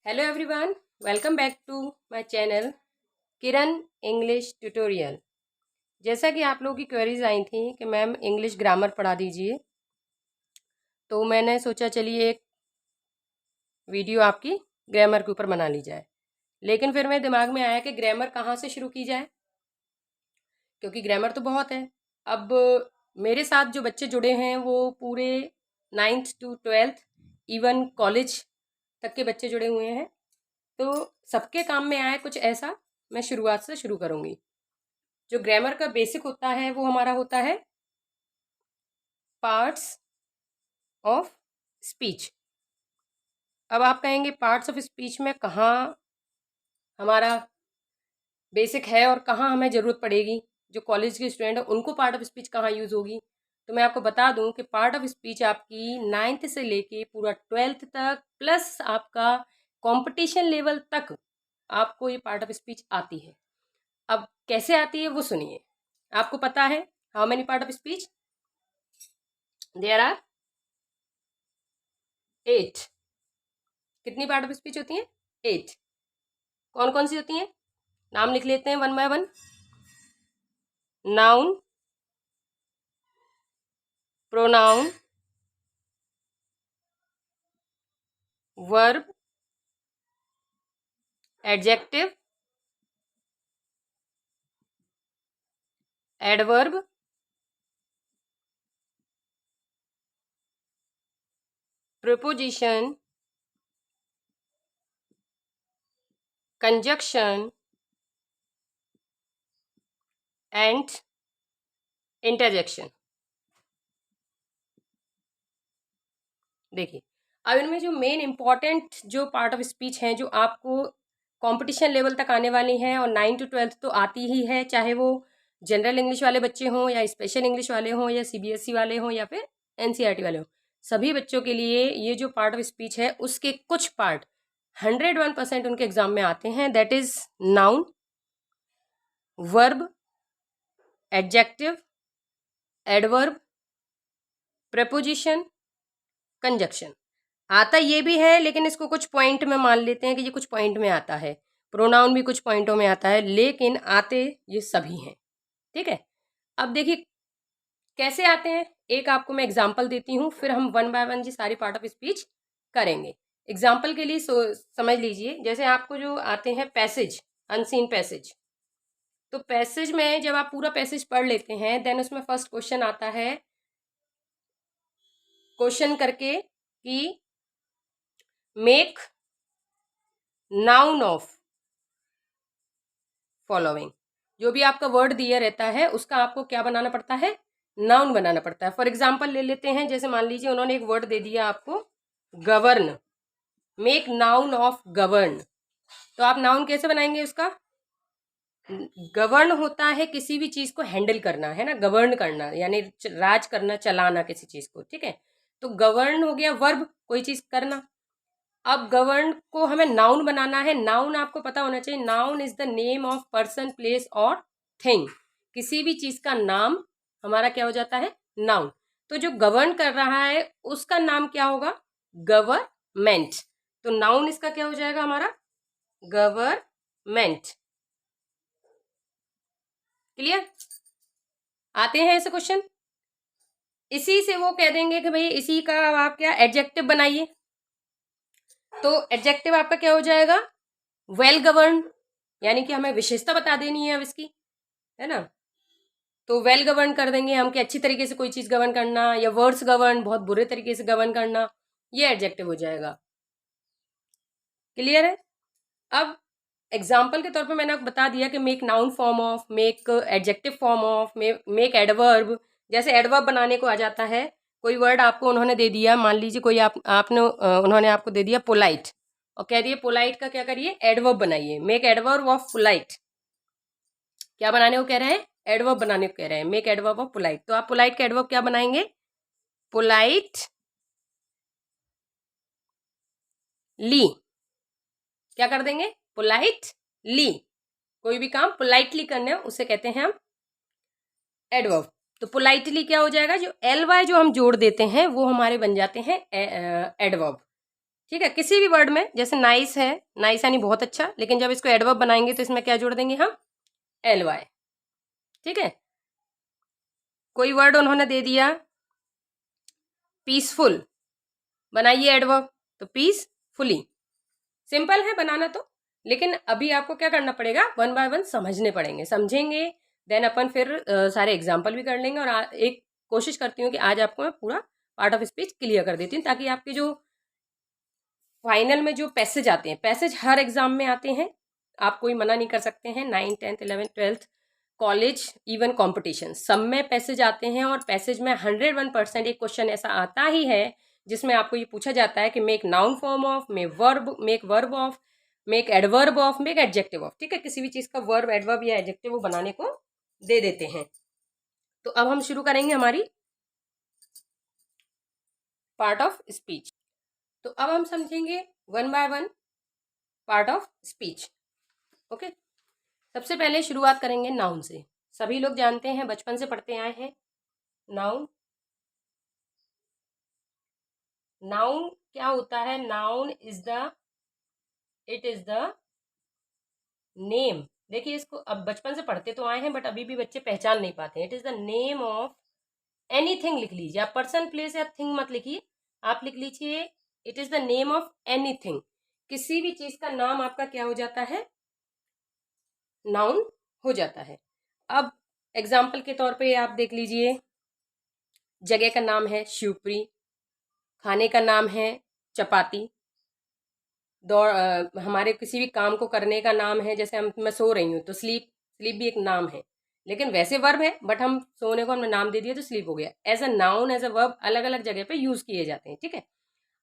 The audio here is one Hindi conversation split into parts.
Hello everyone, welcome back to my channel Kiran English tutorial. जैसा कि आप लोगों की क्वेरीज आई थी कि मैम इंग्लिश ग्रामर पढ़ा दीजिए, तो मैंने सोचा चलिए एक वीडियो आपकी ग्रामर के ऊपर बना ली जाए। लेकिन फिर मेरे दिमाग में आया कि ग्रामर कहाँ से शुरू की जाए, क्योंकि ग्रामर तो बहुत है। अब मेरे साथ जो बच्चे जुड़े हैं वो पूरे 9th to 12th even college तक के बच्चे जुड़े हुए हैं, तो सबके काम में आए कुछ ऐसा मैं शुरुआत से शुरू करूंगी। जो ग्रामर का बेसिक होता है वो हमारा होता है पार्ट्स ऑफ स्पीच। अब आप कहेंगे पार्ट्स ऑफ स्पीच में कहाँ हमारा बेसिक है और कहाँ हमें ज़रूरत पड़ेगी, जो कॉलेज के स्टूडेंट हैं उनको पार्ट ऑफ स्पीच कहाँ यूज़ होगी। तो मैं आपको बता दूं कि पार्ट ऑफ स्पीच आपकी 9th से लेके पूरा 12th तक प्लस आपका कंपटीशन लेवल तक आपको ये पार्ट ऑफ स्पीच आती है। अब कैसे आती है वो सुनिए। आपको पता है how many part of speech? There are 8। कितनी पार्ट ऑफ स्पीच होती हैं? 8। कौन कौन सी होती हैं? नाम लिख लेते हैं one by one. Noun, pronoun, verb, adjective, adverb, preposition, conjunction and interjection. देखिए, अब इनमें जो मेन इंपॉर्टेंट जो पार्ट ऑफ स्पीच हैं जो आपको कंपटीशन लेवल तक आने वाली हैं, और 9 to 12 तो आती ही है, चाहे वो जनरल इंग्लिश वाले बच्चे हों या स्पेशल इंग्लिश वाले हों या सीबीएसई वाले हों या फिर एनसीईआरटी वाले हों, सभी बच्चों के लिए ये जो पार्ट ऑफ स्पीच है उसके कुछ पार्ट 101% उनके एग्जाम में आते हैं। That is noun, verb, adjective, adverb, preposition, conjunction. आता ये भी है लेकिन इसको कुछ पॉइंट में मान लेते हैं कि ये कुछ पॉइंट में आता है। प्रोनाउन भी कुछ पॉइंटों में आता है, लेकिन आते ये सभी हैं। ठीक है, अब देखिए कैसे आते हैं। एक आपको मैं एग्जांपल देती हूँ, फिर हम वन बाय वन जी सारी पार्ट ऑफ स्पीच करेंगे। एग्जांपल के लिए समझ लीजिए, जैसे आपको जो आते हैं पैसेज, अनसीन पैसेज, तो पैसेज में जब आप पूरा पैसेज पढ़ लेते हैं देन उसमें फर्स्ट क्वेश्चन आता है, क्वेश्चन करके कि मेक नाउन ऑफ फॉलोइंग। जो भी आपका वर्ड दिया रहता है उसका आपको क्या बनाना पड़ता है? नाउन बनाना पड़ता है। फॉर एग्जाम्पल ले लेते हैं, जैसे मान लीजिए उन्होंने एक वर्ड दे दिया आपको govern, make noun of govern, तो आप नाउन कैसे बनाएंगे उसका? गवर्न होता है किसी भी चीज को हैंडल करना, है ना, गवर्न करना यानी राज करना, चलाना किसी चीज को। ठीक है, तो गवर्न हो गया वर्ब, कोई चीज करना। अब गवर्न को हमें नाउन बनाना है। नाउन आपको पता होना चाहिए, noun is the name of person, place और थिंग। किसी भी चीज का नाम हमारा क्या हो जाता है? नाउन। तो जो गवर्न कर रहा है उसका नाम क्या होगा? गवर्नमेंट। तो नाउन इसका क्या हो जाएगा हमारा? गवर्नमेंट। क्लियर? आते हैं ऐसे क्वेश्चन। इसी से वो कह देंगे कि भाई इसी का आप क्या एडजेक्टिव बनाइए, तो एडजेक्टिव आपका क्या हो जाएगा? वेल गवर्न, यानी कि हमें विशेषता बता देनी है अब इसकी, है ना। तो वेल गवर्न कर देंगे हम कि अच्छी तरीके से कोई चीज गवर्न करना, या वर्ड्स गवर्न बहुत बुरे तरीके से गवर्न करना, ये एडजेक्टिव हो जाएगा। क्लियर है? अब एग्जाम्पल के तौर पे मैंने आपको बता दिया कि make noun form of, make adjective form of, make adverb. जैसे एडवर्ब बनाने को आ जाता है, कोई वर्ड आपको उन्होंने दे दिया, मान लीजिए कोई आपने उन्होंने आपको दे दिया पोलाइट, और कह दिए पोलाइट का क्या करिए? एडवर्ब बनाइए, मेक एडवर्ब ऑफ पोलाइट। क्या बनाने को कह रहे हैं? एडवर्ब बनाने को कह रहे हैं, मेक एडवर्ब ऑफ पोलाइट। तो आप पोलाइट का एडवर्ब क्या बनाएंगे? पोलाइट ली। क्या कर देंगे? पोलाइट ली। कोई भी काम पोलाइटली करना है उसे कहते हैं हम एडवर्ब। तो पोलाइटली क्या हो जाएगा? जो एल वाई जो हम जोड़ देते हैं वो हमारे बन जाते हैं एडवर्ब। ठीक है। किसी भी वर्ड में, जैसे नाइस है, नाइस यानी बहुत अच्छा, लेकिन जब इसको एडवर्ब बनाएंगे तो इसमें क्या जोड़ देंगे हम? ly। ठीक है। कोई वर्ड उन्होंने दे दिया पीसफुल, बनाइए एडवर्ब, तो पीसफुली। सिंपल है बनाना तो, लेकिन अभी आपको क्या करना पड़ेगा, वन बाय वन समझने पड़ेंगे, समझेंगे देन अपन फिर सारे एग्जाम्पल भी कर लेंगे। और एक कोशिश करती हूँ कि आज आपको मैं पूरा पार्ट ऑफ स्पीच क्लियर कर देती हूँ, ताकि आपके जो फाइनल में जो पैसेज आते हैं, पैसेज हर एग्जाम में आते हैं, आप कोई मना नहीं कर सकते हैं। 9th 10th 11th 12th college even competition सब में पैसेज आते हैं, और पैसेज में 101% एक क्वेश्चन ऐसा आता ही है जिसमें आपको ये पूछा जाता है कि make noun form of, make verb of, make adverb of, make adjective of. ठीक है, किसी भी चीज़ का वर्ब, एडवर्ब या एडजेक्टिव वो बनाने को दे देते हैं। तो अब हम शुरू करेंगे हमारी पार्ट ऑफ स्पीच। तो अब हम समझेंगे one by one part of speech. Okay, सबसे पहले शुरुआत करेंगे नाउन से। सभी लोग जानते हैं, बचपन से पढ़ते आए हैं नाउन। नाउन क्या होता है? Noun is the, it is the name. देखिए, इसको अब बचपन से पढ़ते तो आए हैं, बट अभी भी बच्चे पहचान नहीं पाते हैं। It is the name of anything, लिख लीजिए आप, पर्सन प्लेस या थिंग मत लिखिए, आप लिख लीजिए it is the name of anything. किसी भी चीज का नाम आपका क्या हो जाता है? नाउन हो जाता है। अब एग्जाम्पल के तौर पे आप देख लीजिए, जगह का नाम है शिवपुरी, खाने का नाम है चपाती, हमारे किसी भी काम को करने का नाम है, जैसे मैं सो रही हूँ तो स्लीप, स्लीप भी एक नाम है, लेकिन वैसे वर्ब है, बट हम सोने को हमने नाम दे दिया तो स्लीप हो गया। As a noun, as a verb अलग अलग जगह पे यूज किए जाते हैं। ठीक है।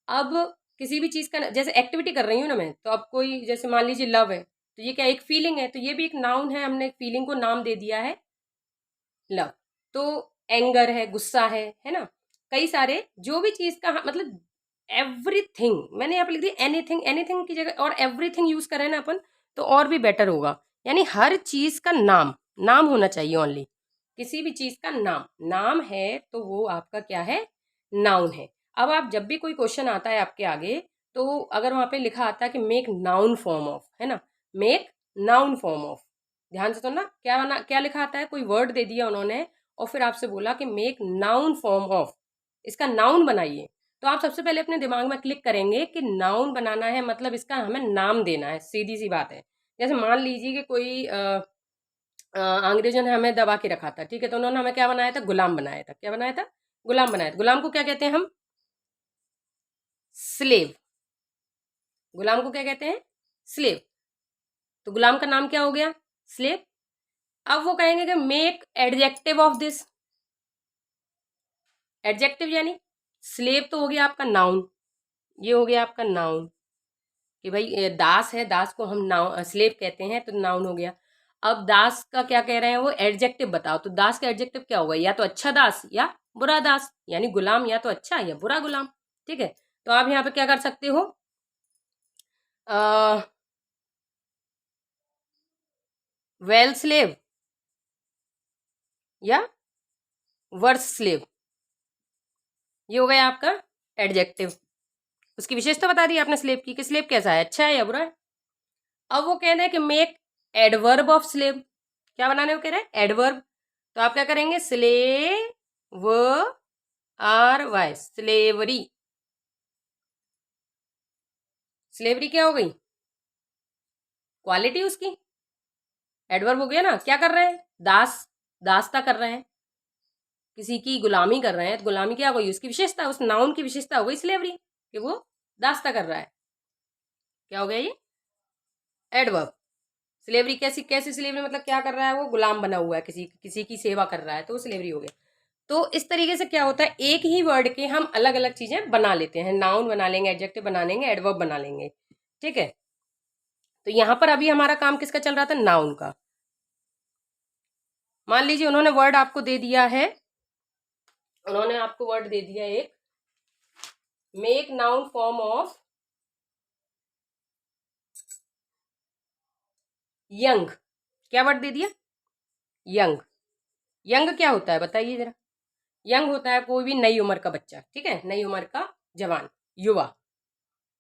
अब किसी भी चीज का, जैसे एक्टिविटी कर रही हूँ ना मैं, तो अब कोई, जैसे मान लीजिए लव है, तो ये क्या एक फीलिंग है, तो ये भी एक नाउन है, हमने फीलिंग को नाम दे दिया है लव। तो एंगर है, गुस्सा है ना, कई सारे जो भी चीज का मतलब एवरीथिंग, मैंने यहाँ पे लिख दी एनीथिंग, एनीथिंग की जगह और एवरीथिंग यूज करें ना अपन, तो और भी बेटर होगा। यानी हर चीज का नाम, नाम होना चाहिए ओनली। किसी भी चीज का नाम, नाम है तो वो आपका क्या है? नाउन है। अब आप जब भी कोई क्वेश्चन आता है आपके आगे, तो अगर वहां पे लिखा आता है कि मेक नाउन फॉर्म ऑफ, है ना, मेक नाउन फॉर्म ऑफ, ध्यान से सुनना, क्या लिखा आता है? कोई वर्ड दे दिया उन्होंने और फिर आपसे बोला कि मेक नाउन फॉर्म ऑफ, इसका नाउन बनाइए। तो आप सबसे पहले अपने दिमाग में क्लिक करेंगे कि नाउन बनाना है, मतलब इसका हमें नाम देना है, सीधी सी बात है। जैसे मान लीजिए कि कोई अंग्रेजों ने हमें दबा के रखा था, ठीक है, तो उन्होंने हमें क्या बनाया था? गुलाम बनाया था। क्या बनाया था? गुलाम बनाया था। गुलाम को क्या कहते हैं हम? स्लेव। गुलाम को क्या कहते हैं? स्लेव। तो गुलाम का नाम क्या हो गया? स्लेव। अब वो कहेंगे कि make adjective of this. Adjective यानी स्लेव तो हो गया आपका नाउन, ये हो गया आपका नाउन कि भाई दास है, दास को हम नाउन स्लेव कहते हैं, तो नाउन हो गया। अब दास का क्या कह रहे हैं वो? एडजेक्टिव बताओ। तो दास का एडजेक्टिव क्या होगा? या तो अच्छा दास या बुरा दास, यानी गुलाम या तो अच्छा या बुरा गुलाम। ठीक है, तो आप यहाँ पे क्या कर सकते हो? वेल स्लेव या वर्स स्लेव, ये हो गया आपका एडजेक्टिव। उसकी विशेषता बता दी आपने स्लेव की, कि स्लेव कैसा है, अच्छा है या बुरा है। अब वो कह रहे हैं कि मेक एडवर्ब ऑफ स्लेव। क्या बनाने वो कह रहे हैं? एडवर्ब। तो आप क्या करेंगे? Slave R Y, slavery. Slavery क्या हो गई? क्वालिटी उसकी, एडवर्ब हो गया ना। क्या कर रहे हैं? दास, दासता कर रहे हैं, किसी की गुलामी कर रहे हैं, तो गुलामी क्या हो गई? उसकी विशेषता, उस नाउन की विशेषता हो गई स्लेवरी, कि वो दासता कर रहा है। क्या हो गया ये? एडवर्ब। स्लेवरी कैसी कैसी स्लेवरी, मतलब क्या कर रहा है वो? गुलाम बना हुआ है, किसी किसी की सेवा कर रहा है, तो वो स्लेवरी हो गया। तो इस तरीके से क्या होता है, एक ही वर्ड के हम अलग अलग चीजें बना लेते हैं, नाउन बना लेंगे, एडजेक्टिव बना लेंगे, एडवर्ब बना लेंगे। ठीक है, तो यहां पर अभी हमारा काम किसका चल रहा था? नाउन का। मान लीजिए उन्होंने वर्ड आपको दे दिया है, उन्होंने आपको वर्ड दे दिया एक, make noun form of young. क्या वर्ड दे दिया? यंग। यंग क्या होता है बताइए जरा? यंग होता है कोई भी नई उम्र का बच्चा, ठीक है, नई उम्र का जवान, युवा।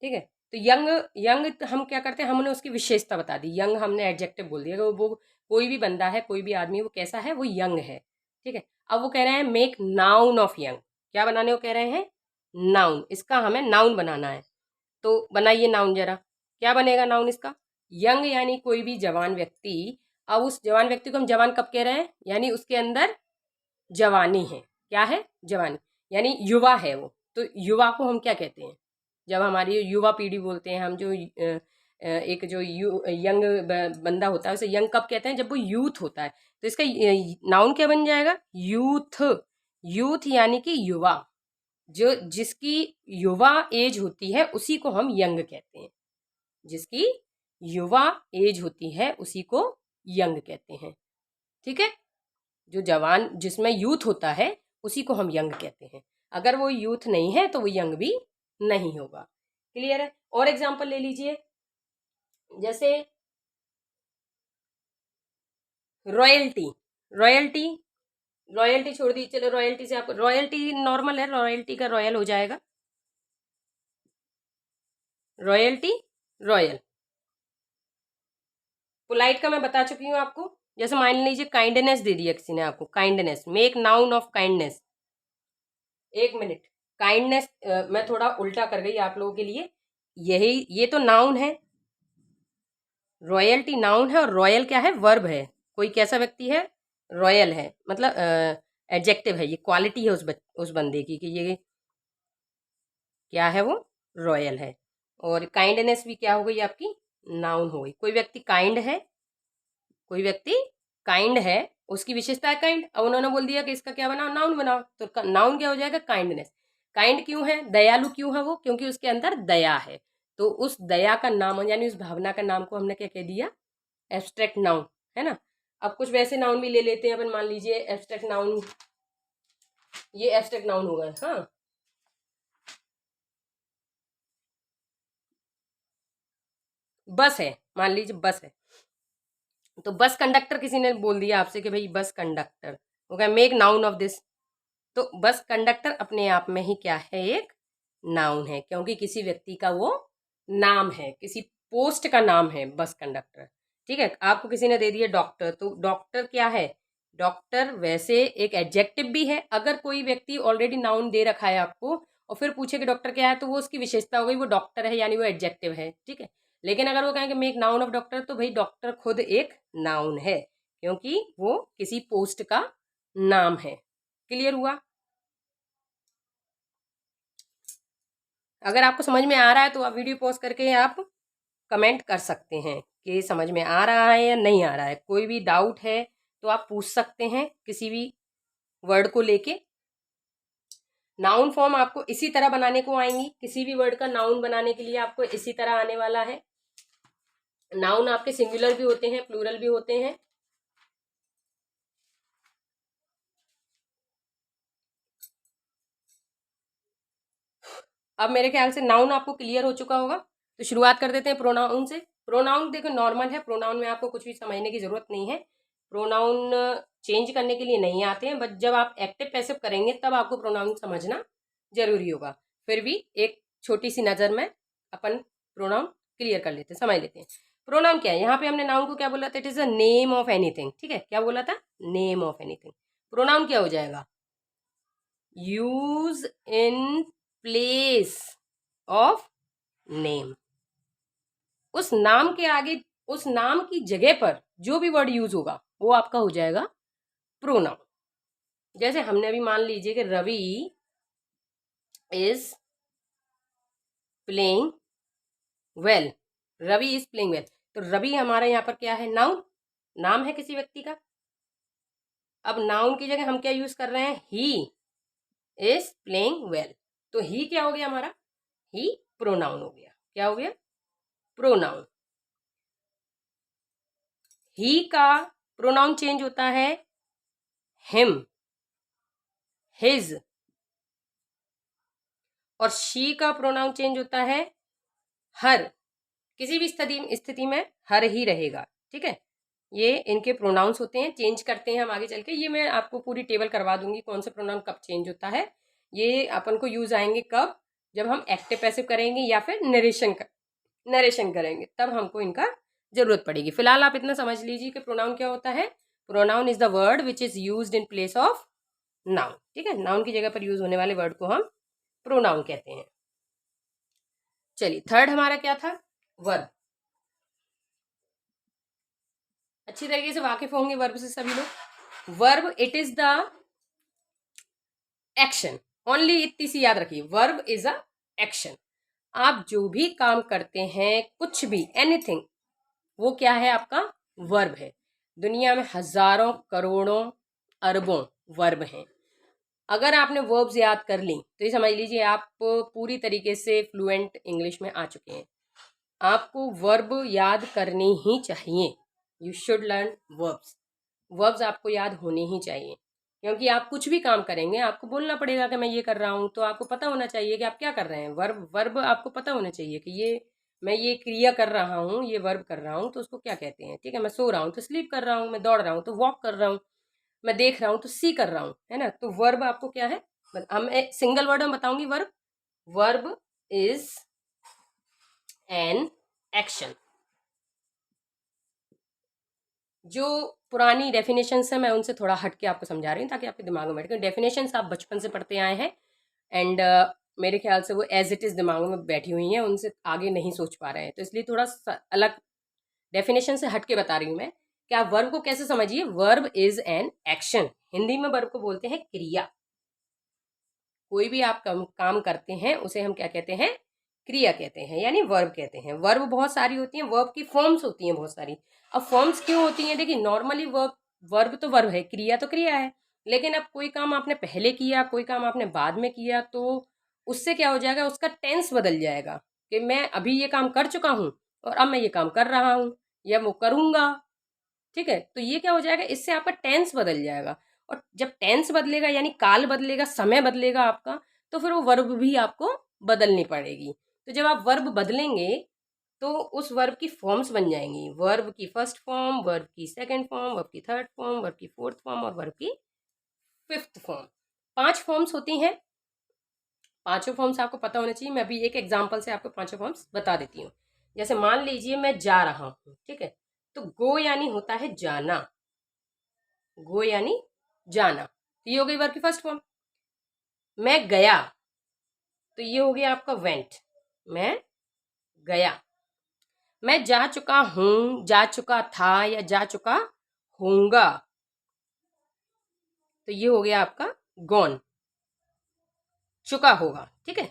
ठीक है। तो यंग, यंग हम क्या करते हैं, हमने उसकी विशेषता बता दी। यंग हमने एडजेक्टिव बोल दिया कि वो कोई भी बंदा है, कोई भी आदमी, वो कैसा है, वो यंग है। ठीक है। अब वो कह रहे हैं मेक नाउन ऑफ यंग। क्या बनाने को कह रहे हैं? नाउन। इसका हमें नाउन बनाना है। तो बनाइए नाउन जरा। क्या बनेगा नाउन इसका? यंग यानी कोई भी जवान व्यक्ति। अब उस जवान व्यक्ति को हम जवान कब कह रहे हैं? यानी उसके अंदर जवानी है। क्या है? जवानी, यानी युवा है वो। तो युवा को हम क्या कहते हैं? जब हमारी युवा पीढ़ी बोलते हैं हम, जो एक जो यंग बंदा होता है उसे यंग कब कहते हैं? जब वो यूथ होता है। तो इसका नाउन क्या बन जाएगा? यूथ। यूथ यानी कि युवा। जो जिसकी युवा एज होती है उसी को हम यंग कहते हैं। जिसकी युवा एज होती है उसी को यंग कहते हैं। ठीक है। जो जवान, जिसमें यूथ होता है, उसी को हम यंग कहते हैं। अगर वो यूथ नहीं है तो वो यंग भी नहीं होगा। क्लियर है? और एग्जांपल ले लीजिए, जैसे रॉयल्टी। रॉयल्टी, रॉयल्टी छोड़ दी, चलो रॉयल्टी से आप, रॉयल्टी नॉर्मल है, रॉयल्टी का रॉयल हो जाएगा। Royalty, royal. पोलाइट का मैं बता चुकी हूँ आपको। जैसे मान लीजिए काइंडनेस दे दिया किसी ने आपको, kindness, make noun of kindness. एक मिनट, काइंडनेस मैं थोड़ा उल्टा कर गई आप लोगों के लिए। यही, ये तो नाउन है, रॉयल्टी नाउन है और रॉयल क्या है? वर्ब है। कोई कैसा व्यक्ति है? रॉयल है, मतलब एडजेक्टिव है, ये क्वालिटी है उस बंदे की कि ये क्या है? वो रॉयल है। और काइंडनेस भी क्या हो गई आपकी? नाउन हो गई। कोई व्यक्ति काइंड है, कोई व्यक्ति काइंड है, उसकी विशेषता है काइंड। अब उन्होंने बोल दिया कि इसका क्या बनाओ? नाउन बनाओ। तो नाउन क्या हो जाएगा? काइंडनेस। काइंड क्यों है? दयालु क्यों है वो? क्योंकि उसके अंदर दया है। तो उस दया का नाम, यानी उस भावना का नाम को हमने क्या कह दिया? एब्स्ट्रैक्ट नाउन, है ना। अब कुछ वैसे नाउन भी ले लेते हैं अपन। मान लीजिए एब्स्ट्रैक्ट नाउन, ये एब्स्ट्रैक्ट नाउन हो गए। हाँ, बस है, मान लीजिए बस है। तो बस कंडक्टर किसी ने बोल दिया आपसे कि भाई बस कंडक्टर, वो क्या? Make noun of this. तो बस कंडक्टर अपने आप में ही क्या है? एक नाउन है, क्योंकि किसी व्यक्ति का वो नाम है, किसी पोस्ट का नाम है बस कंडक्टर। ठीक है। आपको किसी ने दे दिया डॉक्टर, तो डॉक्टर क्या है? डॉक्टर वैसे एक एडजेक्टिव भी है। अगर कोई व्यक्ति ऑलरेडी नाउन दे रखा है आपको और फिर पूछे कि डॉक्टर क्या है, तो वो उसकी विशेषता हो गई, वो डॉक्टर है, यानी वो एडजेक्टिव है। ठीक है। लेकिन अगर वो कहें कि मेक नाउन ऑफ डॉक्टर, तो भाई डॉक्टर खुद एक नाउन है, क्योंकि वो किसी पोस्ट का नाम है। क्लियर हुआ? अगर आपको समझ में आ रहा है तो आप वीडियो पॉज करके आप कमेंट कर सकते हैं कि समझ में आ रहा है या नहीं आ रहा है। कोई भी डाउट है तो आप पूछ सकते हैं किसी भी वर्ड को लेके। नाउन फॉर्म आपको इसी तरह बनाने को आएंगी। किसी भी वर्ड का नाउन बनाने के लिए आपको इसी तरह आने वाला है। नाउन आपके सिंगुलर भी होते हैं, प्लूरल भी होते हैं। अब मेरे ख्याल से नाउन आपको क्लियर हो चुका होगा, तो शुरुआत कर देते हैं प्रोनाउन से। प्रोनाउन देखो नॉर्मल है, प्रोनाउन में आपको कुछ भी समझने की जरूरत नहीं है। प्रोनाउन चेंज करने के लिए नहीं आते हैं, बट जब आप एक्टिव पैसिव करेंगे तब आपको प्रोनाउन समझना जरूरी होगा। फिर भी एक छोटी सी नज़र में अपन प्रोनाउन क्लियर कर लेते हैं, समझ लेते हैं। प्रोनाउन क्या है? यहाँ पे हमने नाउन को क्या बोला था? It is a name of anything. ठीक है, क्या बोला था? Name of anything. प्रोनाउन क्या हो जाएगा? Use in place of name. उस नाम के आगे, उस नाम की जगह पर जो भी वर्ड यूज होगा वो आपका हो जाएगा प्रोनाउन। जैसे हमने अभी मान लीजिए कि Ravi is playing well. Ravi is playing well, तो रवि हमारा यहाँ पर क्या है? नाउन, नाम है किसी व्यक्ति का। अब नाउन की जगह हम क्या यूज कर रहे हैं? He is playing well. तो ही क्या हो गया हमारा? ही प्रोनाउन हो गया। क्या हो गया? प्रोनाउन। ही का प्रोनाउन चेंज होता है हिम, हिज, और शी का प्रोनाउन चेंज होता है हर। किसी भी स्थिति में हर ही रहेगा। ठीक है। ये इनके प्रोनाउंस होते हैं, चेंज करते हैं हम आगे चल के। ये मैं आपको पूरी टेबल करवा दूंगी कौन से प्रोनाउन कब चेंज होता है। ये अपन को यूज आएंगे कब? जब हम एक्टिव पैसिव करेंगे या फिर नरेशन करेंगे, तब हमको इनका जरूरत पड़ेगी। फिलहाल आप इतना समझ लीजिए कि प्रोनाउन क्या होता है। Pronoun is the word which is used in place of noun. ठीक है, नाउन की जगह पर यूज होने वाले वर्ड को हम प्रोनाउन कहते हैं। चलिए, थर्ड हमारा क्या था? वर्ब। अच्छी तरीके से वाकिफ होंगे वर्ब से सभी लोग। Verb it is the action, only इतनी सी याद रखिए, वर्ब इज अ एक्शन। आप जो भी काम करते हैं, कुछ भी, एनीथिंग, वो क्या है? आपका वर्ब है। दुनिया में हजारों करोड़ों अरबों वर्ब हैं। अगर आपने वर्ब्स याद कर ली तो ये समझ लीजिए आप पूरी तरीके से फ्लुएंट इंग्लिश में आ चुके हैं। आपको वर्ब याद करनी ही चाहिए। You should learn verbs. Verbs आपको याद होने ही चाहिए, क्योंकि आप कुछ भी काम करेंगे आपको बोलना पड़ेगा कि मैं ये कर रहा हूँ, तो आपको पता होना चाहिए कि आप क्या कर रहे हैं। वर्ब आपको पता होना चाहिए कि ये मैं ये क्रिया कर रहा हूँ, ये वर्ब कर रहा हूँ तो उसको क्या कहते हैं। ठीक है, मैं सो रहा हूँ तो स्लीप कर रहा हूँ, मैं दौड़ रहा हूँ तो वॉक कर रहा हूँ, मैं देख रहा हूँ तो सी कर रहा हूँ, है ना। तो वर्ब आपको क्या है, हम सिंगल वर्ड में बताऊंगी। Verb is an action. जो पुरानी डेफिनेशंस है मैं उनसे थोड़ा हट के आपको समझा रही हूँ ताकि आपके दिमाग में बैठे। डेफिनेशंस आप बचपन से पढ़ते आए हैं एंड मेरे ख्याल से वो एज इट इज़ दिमागों में बैठी हुई हैं, उनसे आगे नहीं सोच पा रहे हैं, तो इसलिए थोड़ा अलग डेफिनेशन से हट के बता रही हूँ मैं कि आप वर्ब को कैसे समझिए। Verb is an action. Hindi में वर्ब को बोलते हैं क्रिया। कोई भी आप काम करते हैं उसे हम क्या कहते हैं? क्रिया कहते हैं, यानी वर्ब कहते हैं। वर्ब बहुत सारी होती हैं, वर्ब की फॉर्म्स होती हैं बहुत सारी। अब फॉर्म्स क्यों होती हैं? देखिए, नॉर्मली वर्ब तो वर्ब है, क्रिया तो क्रिया है, लेकिन अब कोई काम आपने पहले किया, कोई काम आपने बाद में किया, तो उससे क्या हो जाएगा? उसका टेंस बदल जाएगा कि मैं अभी ये काम कर चुका हूँ और अब मैं ये काम कर रहा हूँ या वो करूँगा। ठीक है, तो ये क्या हो जाएगा? इससे आपका टेंस बदल जाएगा, और जब टेंस बदलेगा यानी काल बदलेगा, समय बदलेगा आपका, तो फिर वो वर्ब भी आपको बदलनी पड़ेगी। तो जब आप वर्ब बदलेंगे तो उस वर्ब की फॉर्म्स बन जाएंगी। वर्ब की फर्स्ट फॉर्म, वर्ब की सेकंड फॉर्म, वर्ब की थर्ड फॉर्म, वर्ब की फोर्थ फॉर्म और वर्ब की फिफ्थ फॉर्म। 5 फॉर्म्स होती हैं। पांचों फॉर्म्स आपको पता होना चाहिए। मैं अभी एक एग्जाम्पल से आपको पांचों फॉर्म्स बता देती हूँ। जैसे मान लीजिए मैं जा रहा हूँ, ठीक है, तो गो यानी होता है जाना। गो यानी जाना, तो ये हो गई वर्ब की फर्स्ट फॉर्म। मैं गया, तो ये हो गया आपका वेंट। मैं गया। मैं जा चुका हूं, जा चुका था या जा चुका होऊंगा, तो ये हो गया आपका गॉन। चुका होगा, ठीक है,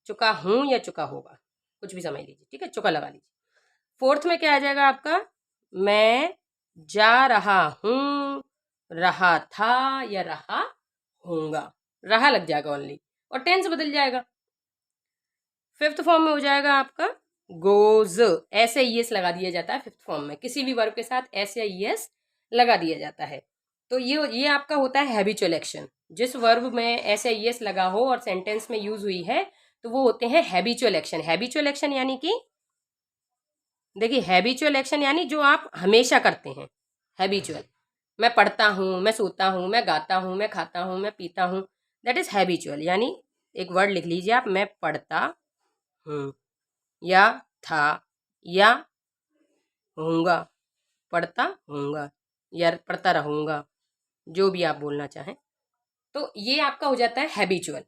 चुका हूं या चुका होगा, कुछ भी समझ लीजिए। ठीक है, चुका लगा लीजिए। फोर्थ में क्या आ जाएगा आपका? मैं जा रहा हूं, रहा था या रहा होऊंगा, रहा लग जाएगा ओनली, और टेंस बदल जाएगा। फिफ्थ फॉर्म में हो जाएगा आपका गोज। ऐसे ईएस लगा दिया जाता है फिफ्थ फॉर्म में, किसी भी वर्ब के साथ ऐसे या ईएस लगा दिया जाता है। तो ये आपका होता है हैबिचुअल एक्शन। जिस वर्ब में ऐसे ईएस लगा हो और सेंटेंस में यूज हुई है तो वो होते हैं हैबिचुअल एक्शन। हैबिचुअल एक्शन यानी कि देखिए, हैबिचुअल एक्शन यानी जो आप हमेशा करते हैं। हैबिचुअल, मैं पढ़ता हूँ, मैं सोता हूँ, मैं गाता हूँ, मैं खाता हूँ, मैं पीता हूँ, दैट इज हैबिचुअल। यानी एक वर्ड लिख लीजिए आप, मैं पढ़ता हूँ या था या होऊंगा, पढ़ता होऊंगा या पढ़ता रहूंगा, जो भी आप बोलना चाहें, तो ये आपका हो जाता है हैबिचुअल।